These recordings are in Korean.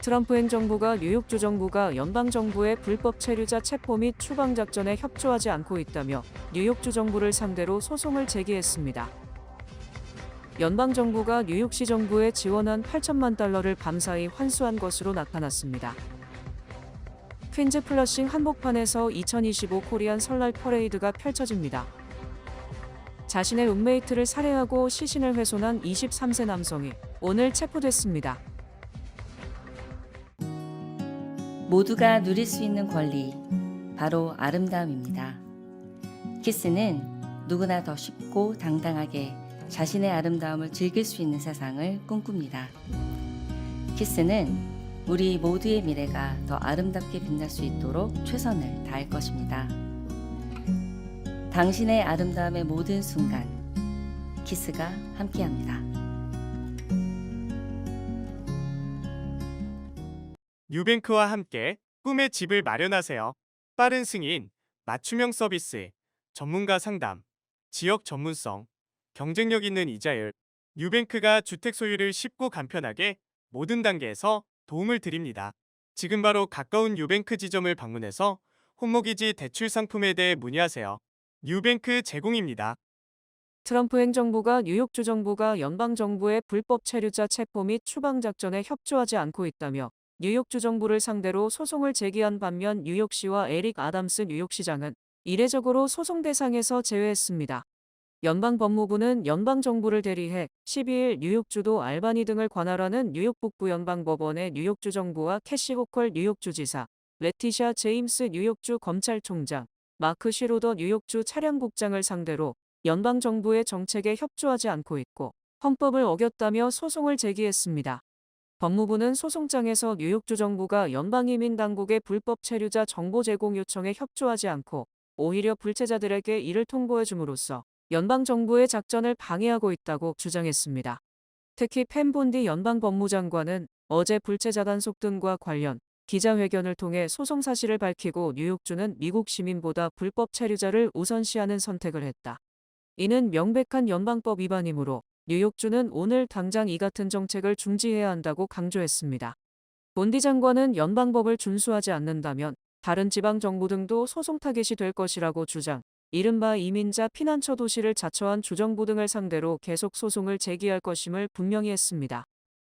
트럼프 행정부가 뉴욕주 정부가 연방정부의 불법 체류자 체포 및 추방작전에 협조하지 않고 있다며 뉴욕주 정부를 상대로 소송을 제기했습니다. 연방정부가 뉴욕시 정부에 지원한 8천만 달러를 밤사이 환수한 것으로 나타났습니다. 퀸즈 플러싱 한복판에서 2025 코리안 설날 퍼레이드가 펼쳐집니다. 자신의 룸메이트를 살해하고 시신을 훼손한 23세 남성이 오늘 체포됐습니다. 모두가 누릴 수 있는 권리, 바로 아름다움입니다. 키스는 누구나 더 쉽고 당당하게 자신의 아름다움을 즐길 수 있는 세상을 꿈꿉니다. 키스는 우리 모두의 미래가 더 아름답게 빛날 수 있도록 최선을 다할 것입니다. 당신의 아름다움의 모든 순간, 키스가 함께합니다. 뉴뱅크와 함께 꿈의 집을 마련하세요. 빠른 승인, 맞춤형 서비스, 전문가 상담, 지역 전문성, 경쟁력 있는 이자율. 뉴뱅크가 주택 소유를 쉽고 간편하게 모든 단계에서 도움을 드립니다. 지금 바로 가까운 뉴뱅크 지점을 방문해서 홈모기지 대출 상품에 대해 문의하세요. 뉴뱅크 제공입니다. 트럼프 행정부가 뉴욕주 정부가 연방정부의 불법 체류자 체포 및 추방작전에 협조하지 않고 있다며 뉴욕주 정부를 상대로 소송을 제기한 반면 뉴욕시와 에릭 아담스 뉴욕시장은 이례적으로 소송 대상에서 제외했습니다. 연방법무부는 연방정부를 대리해 12일 뉴욕주도 알바니 등을 관할하는 뉴욕 북부 연방법원의 뉴욕주 정부와 캐시 호컬 뉴욕주지사, 레티샤 제임스 뉴욕주 검찰총장, 마크 슈로더 뉴욕주 차량국장을 상대로 연방정부의 정책에 협조하지 않고 있고 헌법을 어겼다며 소송을 제기했습니다. 법무부는 소송장에서 뉴욕주 정부가 연방이민당국의 불법 체류자 정보 제공 요청에 협조하지 않고 오히려 불체자들에게 이를 통보해 줌으로써 연방정부의 작전을 방해하고 있다고 주장했습니다. 특히 펜 본디 연방법무장관은 어제 불체자 단속 등과 관련 기자회견을 통해 소송 사실을 밝히고 뉴욕주는 미국 시민보다 불법 체류자를 우선시하는 선택을 했다. 이는 명백한 연방법 위반이므로 뉴욕주는 오늘 당장 이 같은 정책을 중지해야 한다고 강조했습니다. 본디 장관은 연방법을 준수하지 않는다면 다른 지방정부 등도 소송 타겟이 될 것이라고 주장, 이른바 이민자 피난처 도시를 자처한 주정부 등을 상대로 계속 소송을 제기할 것임을 분명히 했습니다.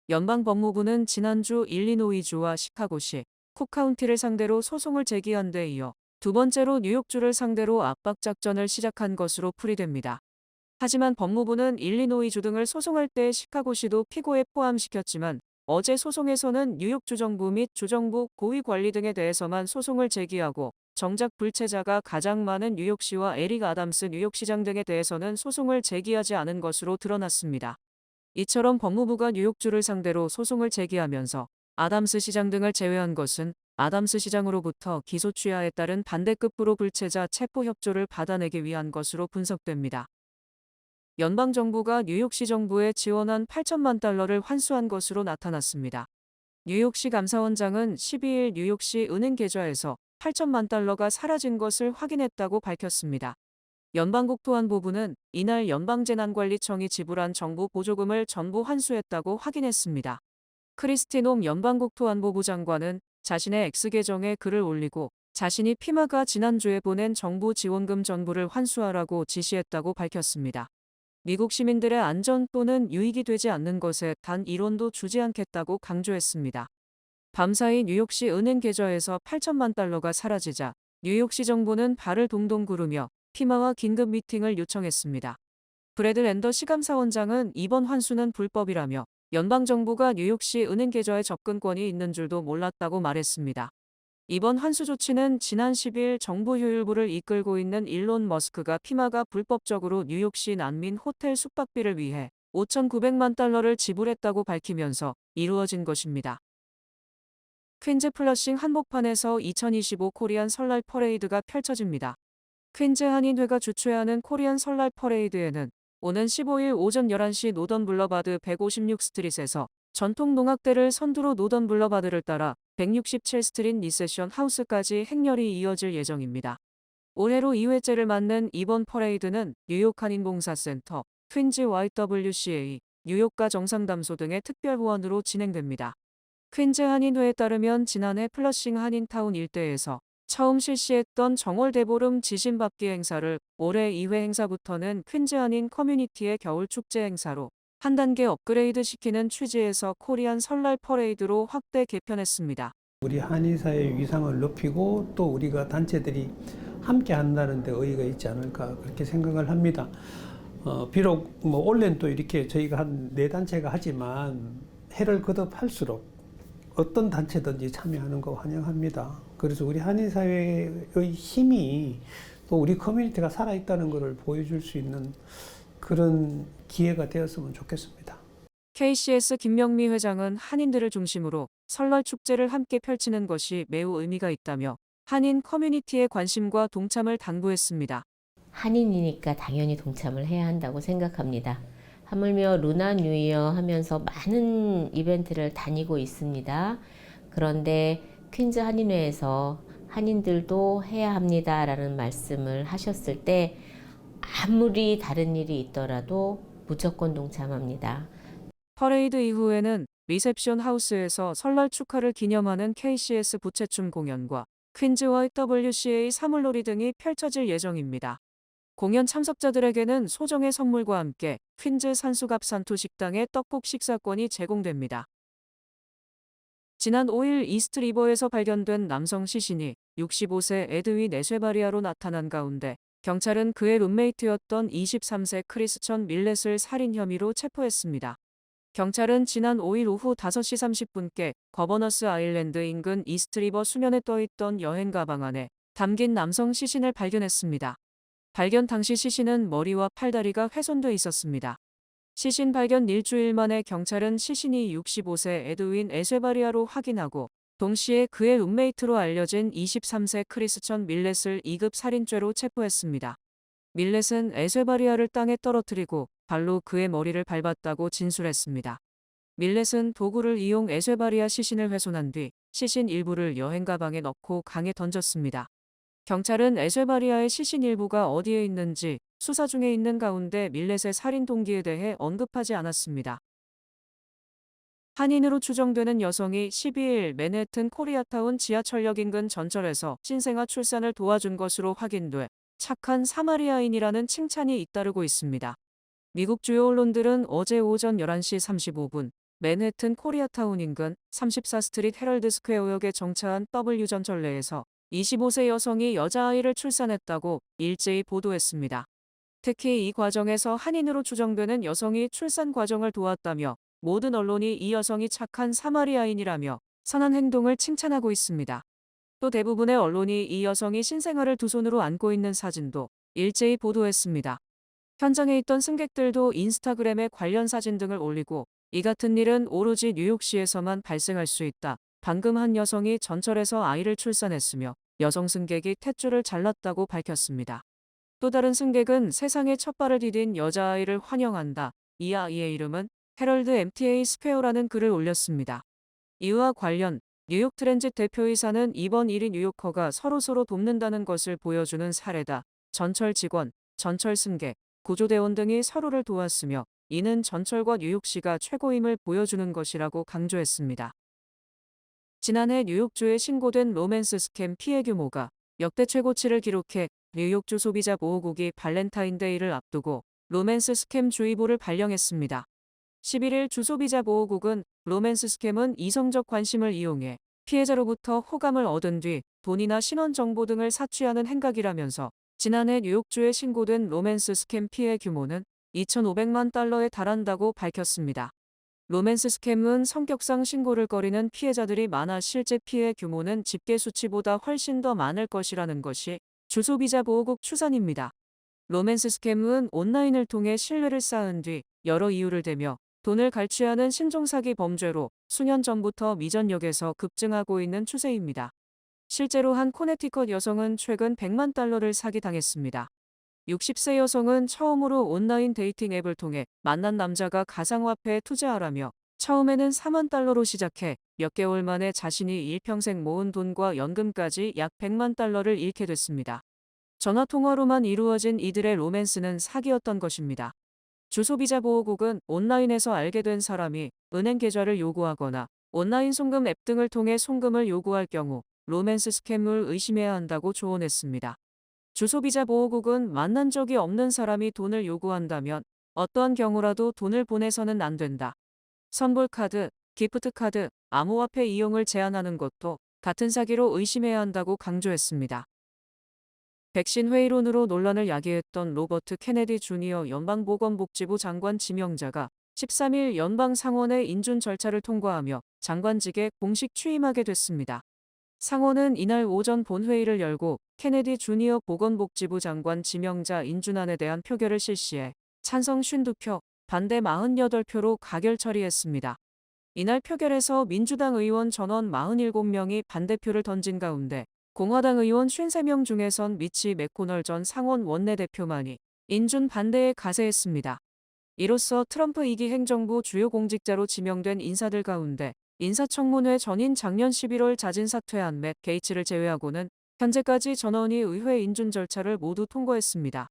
연방법무부는 지난주 일리노이주와 시카고시, 쿡카운티를 상대로 소송을 제기한 데 이어 두 번째로 뉴욕주를 상대로 압박작전을 시작한 것으로 풀이됩니다. 하지만 법무부는 일리노이주 등을 소송할 때 시카고시도 피고에 포함시켰지만 어제 소송에서는 뉴욕주 정부 및 주정부 고위 관리 등에 대해서만 소송을 제기하고 정작 불체자가 가장 많은 뉴욕시와 에릭 아담스 뉴욕시장 등에 대해서는 소송을 제기하지 않은 것으로 드러났습니다. 이처럼 법무부가 뉴욕주를 상대로 소송을 제기하면서 아담스 시장 등을 제외한 것은 아담스 시장으로부터 기소취하에 따른 반대급부로 불체자 체포 협조를 받아내기 위한 것으로 분석됩니다. 연방정부가 뉴욕시 정부에 지원한 8천만 달러를 환수한 것으로 나타났습니다. 뉴욕시 감사원장은 12일 뉴욕시 은행 계좌에서 8천만 달러가 사라진 것을 확인했다고 밝혔습니다. 연방국토안보부는 이날 연방재난관리청이 지불한 정부 보조금을 전부 환수했다고 확인했습니다. 크리스티 놈 연방국토안보부 장관은 자신의 X계정에 글을 올리고 자신이 피마가 지난주에 보낸 정부 지원금 전부를 환수하라고 지시했다고 밝혔습니다. 미국 시민들의 안전 또는 유익이 되지 않는 것에 단 1원도 주지 않겠다고 강조했습니다. 밤사이 뉴욕시 은행 계좌에서 8천만 달러가 사라지자 뉴욕시 정부는 발을 동동 구르며 피마와 긴급 미팅을 요청했습니다. 브래드 랜더 시감사원장은 이번 환수는 불법이라며 연방정부가 뉴욕시 은행 계좌에 접근권이 있는 줄도 몰랐다고 말했습니다. 이번 환수 조치는 지난 10일 정부 효율부를 이끌고 있는 일론 머스크가 피마가 불법적으로 뉴욕시 난민 호텔 숙박비를 위해 5,900만 달러를 지불했다고 밝히면서 이루어진 것입니다. 퀸즈 플러싱 한복판에서 2025 코리안 설날 퍼레이드가 펼쳐집니다. 퀸즈 한인회가 주최하는 코리안 설날 퍼레이드에는 오는 15일 오전 11시 노던 블러바드 156 스트릿에서 전통 농악대를 선두로 노던 블러바드를 따라 167 스트릿 리세션 하우스까지 행렬이 이어질 예정입니다. 올해로 2회째를 맞는 이번 퍼레이드는 뉴욕 한인봉사센터, 퀸즈 YWCA, 뉴욕가 정상담소 등의 특별 후원으로 진행됩니다. 퀸즈 한인회에 따르면 지난해 플러싱 한인타운 일대에서 처음 실시했던 정월 대보름 지신밟기 행사를 올해 2회 행사부터는 퀸즈 한인 커뮤니티의 겨울 축제 행사로 한 단계 업그레이드 시키는 취지에서 코리안 설날 퍼레이드로 확대 개편했습니다. 우리 한인사회의 위상을 높이고 또 우리가 단체들이 함께 한다는 데 의의가 있지 않을까 그렇게 생각을 합니다. 비록 뭐 올해는 또 이렇게 저희가 한 4단체가 하지만 해를 거듭할수록 어떤 단체든지 참여하는 거 환영합니다. 그래서 우리 한인사회의 힘이 또 우리 커뮤니티가 살아있다는 것을 보여줄 수 있는 그런 기회가 되었으면 좋겠습니다. KCS 김명미 회장은 한인들을 중심으로 설날 축제를 함께 펼치는 것이 매우 의미가 있다며 한인 커뮤니티의 관심과 동참을 당부했습니다. 한인이니까 당연히 동참을 해야 한다고 생각합니다. 하물며 루나 뉴이어 하면서 많은 이벤트를 다니고 있습니다. 그런데 퀸즈 한인회에서 한인들도 해야 합니다라는 말씀을 하셨을 때 아무리 다른 일이 있더라도 무조건 동참합니다. 퍼레이드 이후에는 리셉션 하우스에서 설날 축하를 기념하는 KCS 부채춤 공연과 퀸즈와 WCA 사물놀이 등이 펼쳐질 예정입니다. 공연 참석자들에게는 소정의 선물과 함께 퀸즈 산수갑 산토 식당의 떡국 식사권이 제공됩니다. 지난 5일 이스트리버에서 발견된 남성 시신이 65세 에드윈 에쉐바리아로 나타난 가운데 경찰은 그의 룸메이트였던 23세 크리스천 밀렛을 살인 혐의로 체포했습니다. 경찰은 지난 5일 오후 5시 30분께 거버너스 아일랜드 인근 이스트리버 수면에 떠있던 여행 가방 안에 담긴 남성 시신을 발견했습니다. 발견 당시 시신은 머리와 팔다리가 훼손돼 있었습니다. 시신 발견 일주일 만에 경찰은 시신이 65세 에드윈 에쉐바리아로 확인하고 동시에 그의 룸메이트로 알려진 23세 크리스천 밀렛을 2급 살인죄로 체포했습니다. 밀렛은 에쉐바리아를 땅에 떨어뜨리고 발로 그의 머리를 밟았다고 진술했습니다. 밀렛은 도구를 이용 에쉐바리아 시신을 훼손한 뒤 시신 일부를 여행 가방에 넣고 강에 던졌습니다. 경찰은 에쉐바리아의 시신 일부가 어디에 있는지 수사 중에 있는 가운데 밀렛의 살인 동기에 대해 언급하지 않았습니다. 한인으로 추정되는 여성이 12일 맨해튼 코리아타운 지하철역 인근 전철에서 신생아 출산을 도와준 것으로 확인돼 착한 사마리아인이라는 칭찬이 잇따르고 있습니다. 미국 주요 언론들은 어제 오전 11시 35분 맨해튼 코리아타운 인근 34스트리트 헤럴드 스퀘어역에 정차한 W 전철 내에서 25세 여성이 여자아이를 출산했다고 일제히 보도했습니다. 특히 이 과정에서 한인으로 추정되는 여성이 출산 과정을 도왔다며 모든 언론이 이 여성이 착한 사마리아인이라며 선한 행동을 칭찬하고 있습니다. 또 대부분의 언론이 이 여성이 신생아를 두 손으로 안고 있는 사진도 일제히 보도했습니다. 현장에 있던 승객들도 인스타그램에 관련 사진 등을 올리고 이 같은 일은 오로지 뉴욕시에서만 발생할 수 있다. 방금 한 여성이 전철에서 아이를 출산했으며 여성 승객이 탯줄을 잘랐다고 밝혔습니다. 또 다른 승객은 세상에 첫 발을 디딘 여자아이를 환영한다. 이 아이의 이름은 헤럴드 MTA 스퀘어라는 글을 올렸습니다. 이와 관련 뉴욕 트랜짓 대표이사는 이번 일이 뉴요커가 서로서로 돕는다는 것을 보여주는 사례다. 전철 직원, 전철 승객, 구조대원 등이 서로를 도왔으며 이는 전철과 뉴욕시가 최고임을 보여주는 것이라고 강조했습니다. 지난해 뉴욕주에 신고된 로맨스 스캠 피해 규모가 역대 최고치를 기록해 뉴욕주 소비자 보호국이 발렌타인데이를 앞두고 로맨스 스캠 주의보를 발령했습니다. 11일 주소비자 보호국은 로맨스 스캠은 이성적 관심을 이용해 피해자로부터 호감을 얻은 뒤 돈이나 신원 정보 등을 사취하는 행각이라면서 지난해 뉴욕주에 신고된 로맨스 스캠 피해 규모는 2,500만 달러에 달한다고 밝혔습니다. 로맨스 스캠은 성격상 신고를 꺼리는 피해자들이 많아 실제 피해 규모는 집계 수치보다 훨씬 더 많을 것이라는 것이 주소비자 보호국 추산입니다. 로맨스 스캠은 온라인을 통해 신뢰를 쌓은 뒤 여러 이유를 대며 돈을 갈취하는 신종사기 범죄로 수년 전부터 미전역에서 급증하고 있는 추세입니다. 실제로 한 코네티컷 여성은 최근 100만 달러를 사기당했습니다. 60세 여성은 처음으로 온라인 데이팅 앱을 통해 만난 남자가 가상화폐에 투자하라며 처음에는 4만 달러로 시작해 몇 개월 만에 자신이 일평생 모은 돈과 연금까지 약 100만 달러를 잃게 됐습니다. 전화통화로만 이루어진 이들의 로맨스는 사기였던 것입니다. 주소비자 보호국은 온라인에서 알게 된 사람이 은행 계좌를 요구하거나 온라인 송금 앱 등을 통해 송금을 요구할 경우 로맨스 스캠을 의심해야 한다고 조언했습니다. 주소비자 보호국은 만난 적이 없는 사람이 돈을 요구한다면 어떠한 경우라도 돈을 보내서는 안 된다. 선불카드, 기프트카드, 암호화폐 이용을 제한하는 것도 같은 사기로 의심해야 한다고 강조했습니다. 백신 회의론으로 논란을 야기했던 로버트 케네디 주니어 연방보건복지부 장관 지명자가 13일 연방 상원의 인준 절차를 통과하며 장관직에 공식 취임하게 됐습니다. 상원은 이날 오전 본회의를 열고 케네디 주니어 보건복지부 장관 지명자 인준안에 대한 표결을 실시해 찬성 52표, 반대 48표로 가결 처리했습니다. 이날 표결에서 민주당 의원 전원 47명이 반대표를 던진 가운데 공화당 의원 53명 중에선 미치 맥코널 전 상원 원내대표만이 인준 반대에 가세했습니다. 이로써 트럼프 2기 행정부 주요 공직자로 지명된 인사들 가운데 인사청문회 전인 작년 11월 자진 사퇴한 맷 게이츠를 제외하고는 현재까지 전원이 의회 인준 절차를 모두 통과했습니다.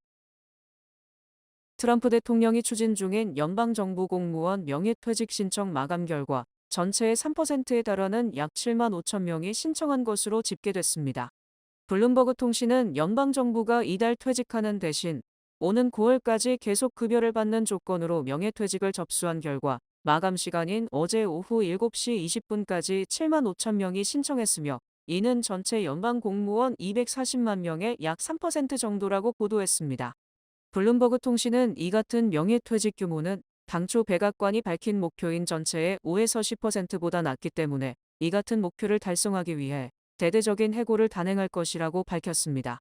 트럼프 대통령이 추진 중인 연방정부 공무원 명예퇴직 신청 마감 결과 전체의 3%에 달하는 약 7만 5천 명이 신청한 것으로 집계됐습니다. 블룸버그 통신은 연방정부가 이달 퇴직하는 대신 오는 9월까지 계속 급여를 받는 조건으로 명예퇴직을 접수한 결과 마감 시간인 어제 오후 7시 20분까지 7만 5천 명이 신청했으며 이는 전체 연방 공무원 240만 명의 약 3% 정도라고 보도했습니다. 블룸버그 통신은 이 같은 명예퇴직 규모는 당초 백악관이 밝힌 목표인 전체의 5에서 10%보다 낮기 때문에 이 같은 목표를 달성하기 위해 대대적인 해고를 단행할 것이라고 밝혔습니다.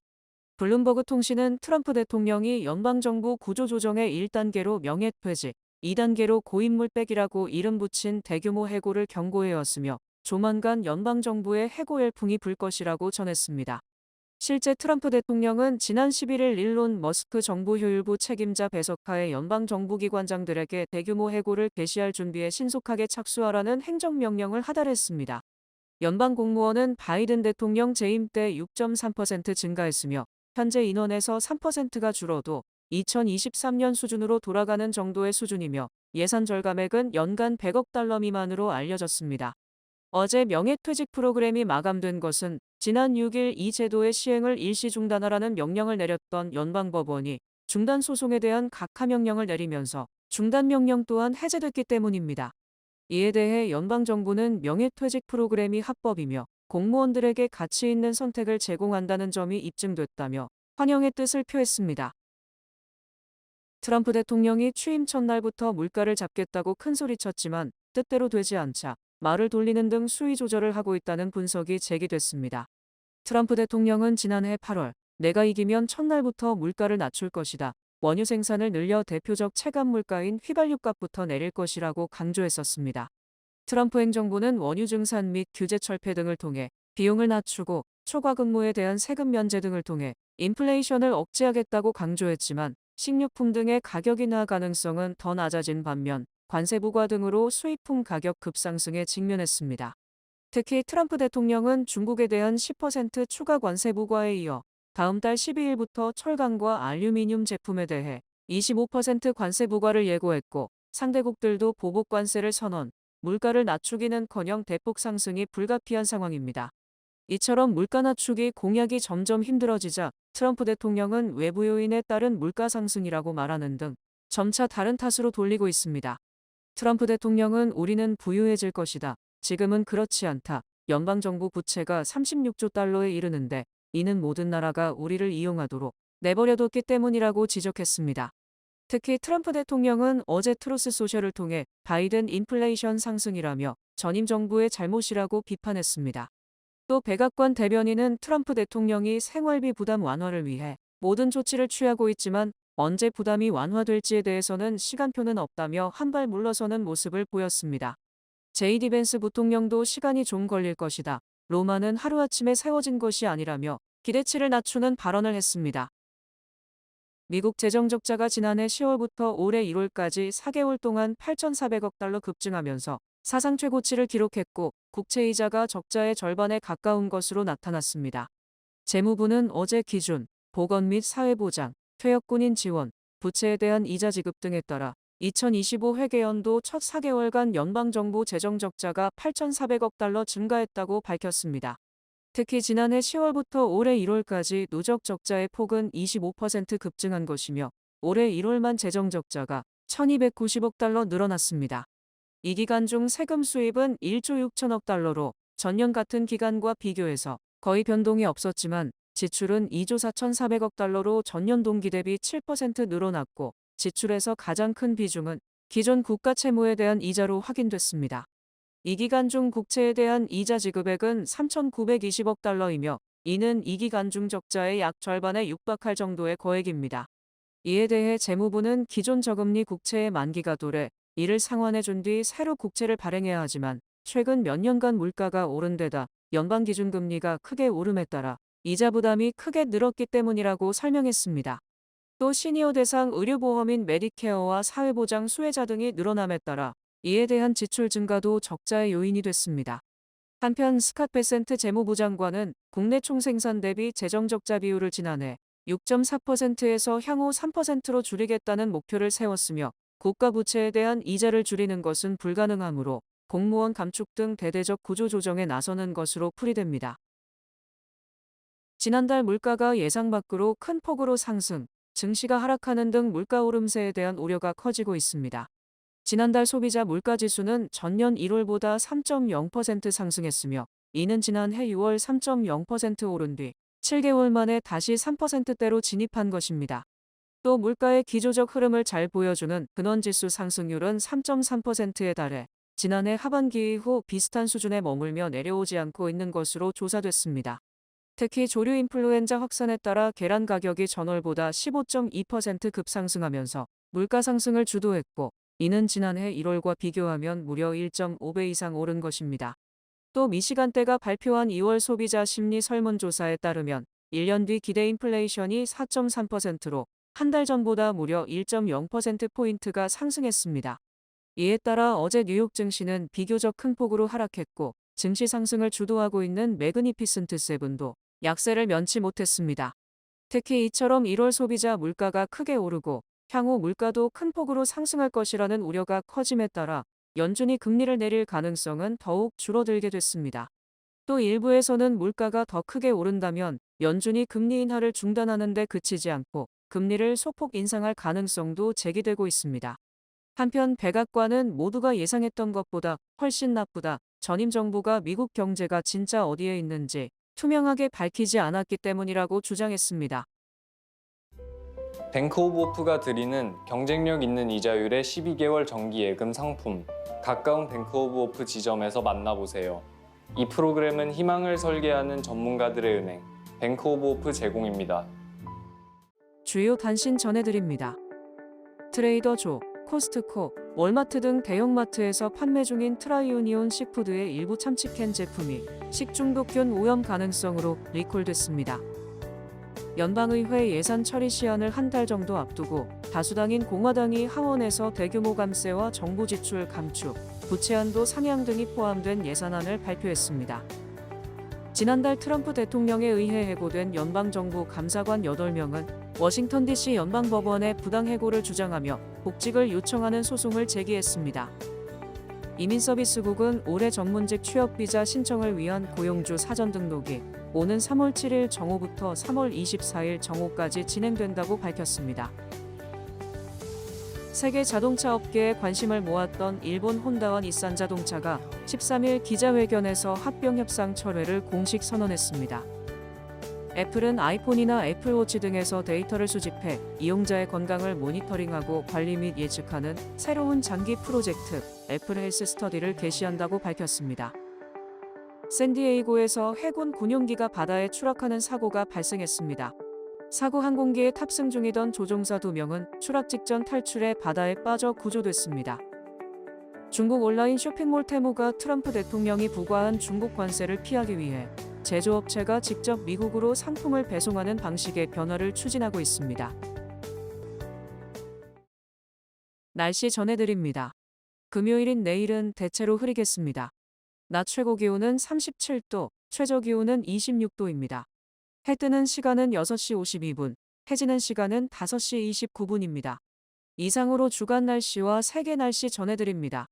블룸버그 통신은 트럼프 대통령이 연방정부 구조조정의 1단계로 명예퇴직, 2단계로 고인물 빼기라고 이름 붙인 대규모 해고를 경고해왔으며 조만간 연방정부의 해고 열풍이 불 것이라고 전했습니다. 실제 트럼프 대통령은 지난 11일 일론 머스크 정보효율부 책임자 배석하에 연방정부기관장들에게 대규모 해고를 개시할 준비에 신속하게 착수하라는 행정명령을 하달했습니다. 연방 공무원은 바이든 대통령 재임 때 6.3% 증가했으며 현재 인원에서 3%가 줄어도 2023년 수준으로 돌아가는 정도의 수준이며 예산 절감액은 연간 100억 달러 미만으로 알려졌습니다. 어제 명예퇴직 프로그램이 마감된 것은 지난 6일 이 제도의 시행을 일시 중단하라는 명령을 내렸던 연방법원이 중단 소송에 대한 각하 명령을 내리면서 중단 명령 또한 해제됐기 때문입니다. 이에 대해 연방정부는 명예퇴직 프로그램이 합법이며 공무원들에게 가치 있는 선택을 제공한다는 점이 입증됐다며 환영의 뜻을 표했습니다. 트럼프 대통령이 취임 첫날부터 물가를 잡겠다고 큰소리쳤지만 뜻대로 되지 않자 말을 돌리는 등 수위 조절을 하고 있다는 분석이 제기됐습니다. 트럼프 대통령은 지난해 8월 내가 이기면 첫날부터 물가를 낮출 것이다. 원유 생산을 늘려 대표적 체감 물가인 휘발유값부터 내릴 것이라고 강조했었습니다. 트럼프 행정부는 원유 증산 및 규제 철폐 등을 통해 비용을 낮추고 초과 근무에 대한 세금 면제 등을 통해 인플레이션을 억제하겠다고 강조했지만 식료품 등의 가격 인하 가능성은 더 낮아진 반면 관세 부과 등으로 수입품 가격 급상승에 직면했습니다. 특히 트럼프 대통령은 중국에 대한 10% 추가 관세 부과에 이어 다음 달 12일부터 철강과 알루미늄 제품에 대해 25% 관세 부과를 예고했고 상대국들도 보복 관세를 선언, 물가를 낮추기는커녕 대폭 상승이 불가피한 상황입니다. 이처럼 물가 낮추기 공약이 점점 힘들어지자 트럼프 대통령은 외부 요인에 따른 물가 상승이라고 말하는 등 점차 다른 탓으로 돌리고 있습니다. 트럼프 대통령은 우리는 부유해질 것이다. 지금은 그렇지 않다. 연방정부 부채가 36조 달러에 이르는데 이는 모든 나라가 우리를 이용하도록 내버려뒀기 때문이라고 지적했습니다. 특히 트럼프 대통령은 어제 트루스 소셜을 통해 바이든 인플레이션 상승이라며 전임 정부의 잘못이라고 비판했습니다. 또 백악관 대변인은 트럼프 대통령이 생활비 부담 완화를 위해 모든 조치를 취하고 있지만 언제 부담이 완화될지에 대해서는 시간표는 없다며 한 발 물러서는 모습을 보였습니다. JD 벤스 부통령도 시간이 좀 걸릴 것이다. 로마는 하루아침에 세워진 것이 아니라며 기대치를 낮추는 발언을 했습니다. 미국 재정 적자가 지난해 10월부터 올해 1월까지 4개월 동안 8,400억 달러 급증하면서 사상 최고치를 기록했고 국채이자가 적자의 절반에 가까운 것으로 나타났습니다. 재무부는 어제 기준, 보건 및 사회보장, 퇴역군인 지원, 부채에 대한 이자 지급 등에 따라 2025 회계연도 첫 4개월간 연방정부 재정적자가 8,400억 달러 증가했다고 밝혔습니다. 특히 지난해 10월부터 올해 1월까지 누적 적자의 폭은 25% 급증한 것이며 올해 1월만 재정적자가 1,290억 달러 늘어났습니다. 이 기간 중 세금 수입은 1조 6천억 달러로 전년 같은 기간과 비교해서 거의 변동이 없었지만 지출은 2조 4,400억 달러로 전년 동기 대비 7% 늘어났고 지출에서 가장 큰 비중은 기존 국가 채무에 대한 이자로 확인됐습니다. 이 기간 중 국채에 대한 이자 지급액은 3,920억 달러이며 이는 이 기간 중 적자의 약 절반에 육박할 정도의 거액입니다. 이에 대해 재무부는 기존 저금리 국채의 만기가 도래 이를 상환해 준 뒤 새로 국채를 발행해야 하지만 최근 몇 년간 물가가 오른 데다 연방 기준금리가 크게 오름에 따라 이자 부담이 크게 늘었기 때문이라고 설명했습니다. 또 시니어 대상 의료보험인 메디케어와 사회보장 수혜자 등이 늘어남에 따라 이에 대한 지출 증가도 적자의 요인이 됐습니다. 한편 스캇 베센트 재무부 장관은 국내 총생산 대비 재정적자 비율을 지난해 6.4%에서 향후 3%로 줄이겠다는 목표를 세웠으며 국가 부채에 대한 이자를 줄이는 것은 불가능하므로 공무원 감축 등 대대적 구조 조정에 나서는 것으로 풀이됩니다. 지난달 물가가 예상 밖으로 큰 폭으로 상승, 증시가 하락하는 등 물가 오름세에 대한 우려가 커지고 있습니다. 지난달 소비자 물가지수는 전년 1월보다 3.0% 상승했으며 이는 지난해 6월 3.0% 오른 뒤 7개월 만에 다시 3%대로 진입한 것입니다. 또 물가의 기조적 흐름을 잘 보여주는 근원지수 상승률은 3.3%에 달해 지난해 하반기 이후 비슷한 수준에 머물며 내려오지 않고 있는 것으로 조사됐습니다. 특히 조류 인플루엔자 확산에 따라 계란 가격이 전월보다 15.2% 급상승하면서 물가 상승을 주도했고 이는 지난해 1월과 비교하면 무려 1.5배 이상 오른 것입니다. 또 미시간대가 발표한 2월 소비자 심리 설문조사에 따르면 1년 뒤 기대 인플레이션이 4.3%로 한 달 전보다 무려 1.0%포인트가 상승했습니다. 이에 따라 어제 뉴욕 증시는 비교적 큰 폭으로 하락했고 증시 상승을 주도하고 있는 매그니피슨트 세븐도 약세를 면치 못했습니다. 특히 이처럼 1월 소비자 물가가 크게 오르고 향후 물가도 큰 폭으로 상승할 것이라는 우려가 커짐에 따라 연준이 금리를 내릴 가능성은 더욱 줄어들게 됐습니다. 또 일부에서는 물가가 더 크게 오른다면 연준이 금리 인하를 중단하는 데 그치지 않고 금리를 소폭 인상할 가능성도 제기되고 있습니다. 한편 백악관은 모두가 예상했던 것보다 훨씬 나쁘다. 전임 정부가 미국 경제가 진짜 어디에 있는지 투명하게 밝히지 않았기 때문이라고 주장했습니다. 뱅크 오브 오프가 드리는 경쟁력 있는 이자율의 12개월 정기 예금 상품, 가까운 뱅크 오브 오프 지점에서 만나보세요. 이 프로그램은 희망을 설계하는 전문가들의 은행, 뱅크 오브 오프 제공입니다. 주요 단신 전해드립니다. 트레이더 조, 코스트코, 월마트 등 대형마트에서 판매 중인 트라이오니온 시푸드의 일부 참치캔 제품이 식중독균 오염 가능성으로 리콜됐습니다. 연방의회 예산 처리 시한을 한 달 정도 앞두고 다수당인 공화당이 하원에서 대규모 감세와 정부 지출 감축, 부채 한도 상향 등이 포함된 예산안을 발표했습니다. 지난달 트럼프 대통령에 의해 해고된 연방정부 감사관 8명은 워싱턴 DC 연방법원에 부당해고를 주장하며 복직을 요청하는 소송을 제기했습니다. 이민서비스국은 올해 전문직 취업비자 신청을 위한 고용주 사전 등록이 오는 3월 7일 정오부터 3월 24일 정오까지 진행된다고 밝혔습니다. 세계 자동차 업계에 관심을 모았던 일본 혼다와 닛산 자동차가 13일 기자회견에서 합병 협상 철회를 공식 선언했습니다. 애플은 아이폰이나 애플워치 등에서 데이터를 수집해 이용자의 건강을 모니터링하고 관리 및 예측하는 새로운 장기 프로젝트 애플 헬스 스터디를 개시한다고 밝혔습니다. 샌디에이고에서 해군 군용기가 바다에 추락하는 사고가 발생했습니다. 사고 항공기에 탑승 중이던 조종사 2명은 추락 직전 탈출해 바다에 빠져 구조됐습니다. 중국 온라인 쇼핑몰 테무가 트럼프 대통령이 부과한 중국 관세를 피하기 위해 제조업체가 직접 미국으로 상품을 배송하는 방식의 변화를 추진하고 있습니다. 날씨 전해드립니다. 금요일인 내일은 대체로 흐리겠습니다. 낮 최고 기온은 37도, 최저 기온은 26도입니다. 해 뜨는 시간은 6시 52분, 해지는 시간은 5시 29분입니다. 이상으로 주간 날씨와 세계 날씨 전해드립니다.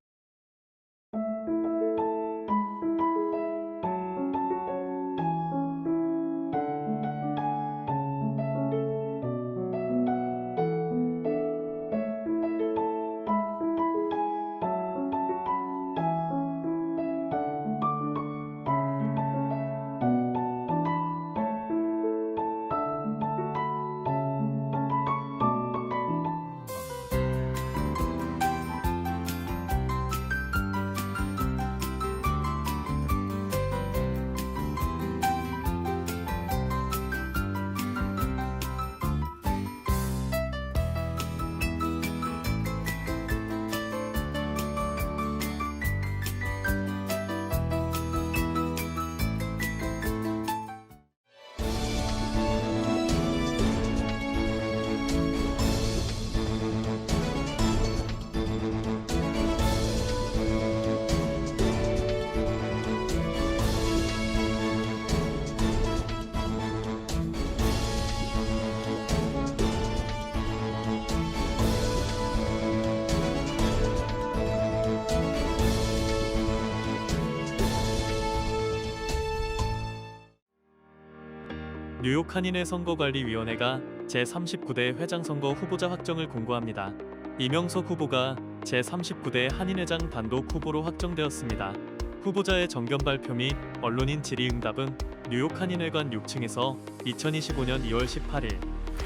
뉴욕 한인회 선거관리위원회가 제39대 회장 선거 후보자 확정을 공고합니다. 이명석 후보가 제39대 한인회장 단독 후보로 확정되었습니다. 후보자의 정견 발표 및 언론인 질의응답은 뉴욕 한인회관 6층에서 2025년 2월 18일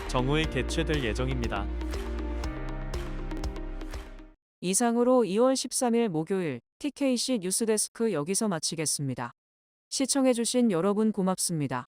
정오에 개최될 예정입니다. 이상으로 2월 13일 목요일 TKC 뉴스데스크 여기서 마치겠습니다. 시청해주신 여러분 고맙습니다.